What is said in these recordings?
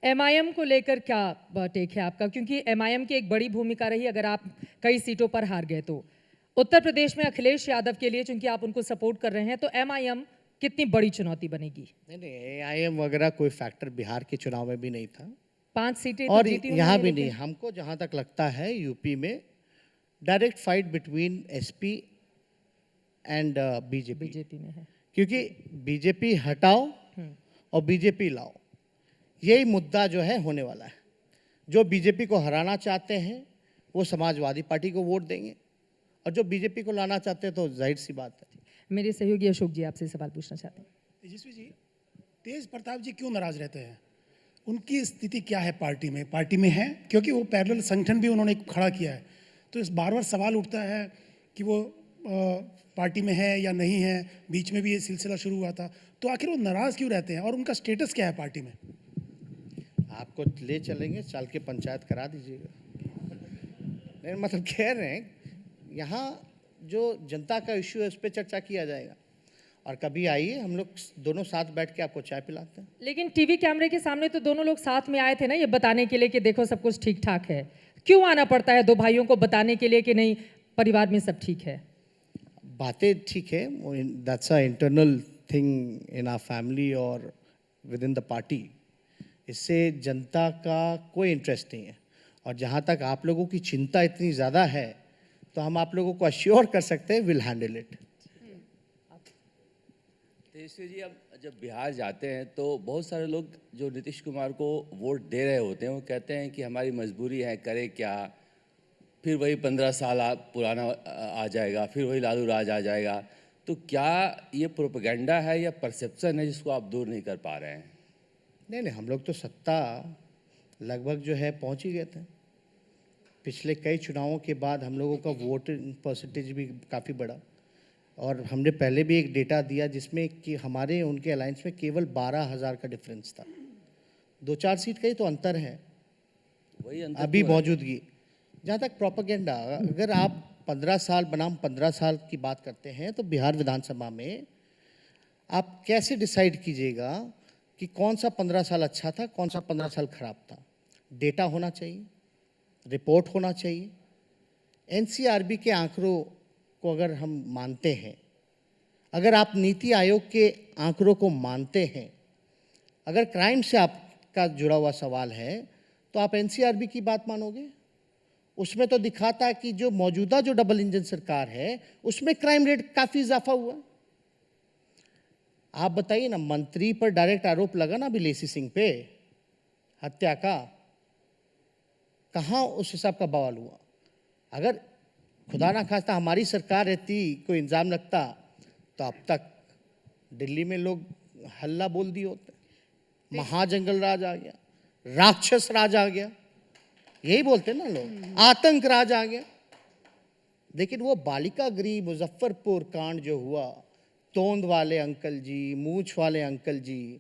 MIM को लेकर क्या टेक है आपका? क्योंकि एमआईएम की एक बड़ी भूमिका रही, अगर आप कई सीटों पर हार गए तो। उत्तर प्रदेश में अखिलेश यादव के लिए, चूंकि आप उनको सपोर्ट कर रहे हैं, तो एमआईएम कितनी बड़ी चुनौती बनेगी? नहीं, एआईएम वगैरह कोई फैक्टर बिहार के चुनाव में भी नहीं था 5 सीटें तो और जीती यहाँ उन्होंने, भी नहीं। लेकिन हमको जहाँ तक लगता है यूपी में direct fight between SP and BJP BJP में है। क्योंकि बीजेपी हटाओ और बीजेपी लाओ, यही मुद्दा जो है होने वाला है। जो बीजेपी को हराना चाहते हैं वो समाजवादी पार्टी को वोट देंगे और जो बीजेपी को लाना चाहते हैं तो जाहिर सी बात है। मेरे सहयोगी अशोक जी आपसे सवाल पूछना चाहते हैं। तेजस्वी जी, तेज प्रताप जी क्यों नाराज रहते हैं? उनकी स्थिति क्या है पार्टी में? पार्टी में है क्योंकि वो पैरेलल संगठन भी उन्होंने खड़ा किया है, तो इस बार बार सवाल उठता है कि वो पार्टी में है या नहीं है। बीच में भी ये सिलसिला शुरू हुआ था, तो आखिर वो नाराज क्यों रहते हैं और उनका स्टेटस क्या है पार्टी में? आपको ले चलेंगे, चल के पंचायत करा दीजिएगा। नहीं, मतलब कह रहे हैं यहाँ जो जनता का इश्यू है उस पर चर्चा किया जाएगा और कभी आइए, हम लोग दोनों साथ बैठ के आपको चाय पिलाते हैं। लेकिन टीवी कैमरे के सामने तो दोनों लोग साथ में आए थे ना, ये बताने के लिए कि देखो सब कुछ ठीक ठाक है। क्यों आना पड़ता है दो भाइयों को बताने के लिए कि नहीं परिवार में सब ठीक है? बातें ठीक है, that's a internal thing in our family और विद इन द पार्टी। इससे जनता का कोई इंटरेस्ट नहीं है और जहाँ तक आप लोगों की चिंता इतनी ज़्यादा है तो हम आप लोगों को अश्योर कर सकते हैं, will handle it. Tejashwi ji, अब जब बिहार जाते हैं तो बहुत सारे लोग जो नीतीश कुमार को वोट दे रहे होते हैं वो कहते हैं कि हमारी मजबूरी है, करे क्या, फिर वही 15 साल पुराना आ जाएगा, फिर वही लालू राज आ जाएगा। तो क्या ये प्रोपेगेंडा है या परसेप्शन है जिसको आप दूर नहीं कर पा रहे हैं? नहीं, हम लोग तो सत्ता लगभग जो है पहुंच ही गए थे। पिछले कई चुनावों के बाद हम लोगों का वोट परसेंटेज भी काफ़ी बढ़ा और हमने पहले भी एक डेटा दिया जिसमें कि हमारे उनके अलायंस में केवल 12,000 का डिफरेंस था। 2-4 सीट का ही तो अंतर है, वही अंतर अभी तो है। मौजूदगी। जहाँ तक प्रोपेगेंडा, अगर आप 15 साल बनाम 15 साल की बात करते हैं तो बिहार विधानसभा में आप कैसे डिसाइड कीजिएगा कि कौन सा 15 साल अच्छा था, कौन सा 15 साल खराब था? डेटा होना चाहिए, रिपोर्ट होना चाहिए। एनसीआरबी के आंकड़ों को अगर हम मानते हैं, अगर आप नीति आयोग के आंकड़ों को मानते हैं, अगर क्राइम से आपका जुड़ा हुआ सवाल है तो आप एनसीआरबी की बात मानोगे? उसमें तो दिखाता है कि जो मौजूदा जो डबल इंजन सरकार है उसमें क्राइम रेट काफ़ी इजाफा हुआ। आप बताइए ना, मंत्री पर डायरेक्ट आरोप लगा ना अभी लेसी सिंह पे हत्या का, कहाँ उस हिसाब का बवाल हुआ? अगर खुदा ना खास्ता हमारी सरकार रहती, कोई इंजाम लगता तो अब तक दिल्ली में लोग हल्ला बोल दिए होते। महाजंगल राज आ गया, राक्षस राज आ गया, यही बोलते ना लोग, आतंक राज आ गया। लेकिन वो बालिका गृह मुजफ्फरपुर कांड जो हुआ, तोंद वाले अंकल जी, मूछ वाले अंकल जी,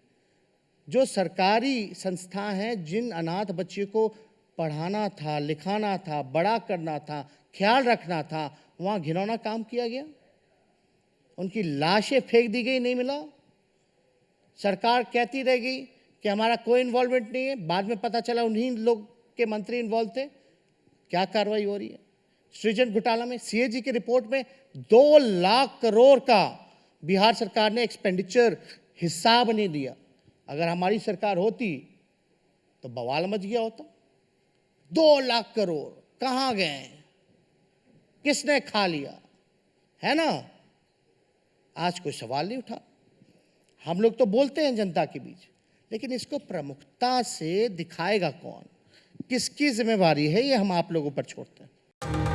जो सरकारी संस्था हैं जिन अनाथ बच्चे को पढ़ाना था, लिखाना था, बड़ा करना था, ख्याल रखना था, वहाँ घिनौना काम किया गया। उनकी लाशें फेंक दी गई, नहीं मिला। सरकार कहती रह गई कि हमारा कोई इन्वॉल्वमेंट नहीं है, बाद में पता चला उन्हीं लोग के मंत्री इन्वॉल्व थे। क्या कार्रवाई हो रही है? सृजन घोटाला में सीएजी की रिपोर्ट में 2 लाख करोड़ का बिहार सरकार ने एक्सपेंडिचर हिसाब नहीं दिया। अगर हमारी सरकार होती तो बवाल मच गया होता। 2 लाख करोड़ कहाँ गए, किसने खा लिया, है ना? आज कोई सवाल नहीं उठा। हम लोग तो बोलते हैं जनता के बीच, लेकिन इसको प्रमुखता से दिखाएगा कौन, किसकी जिम्मेवारी है, ये हम आप लोगों पर छोड़ते हैं।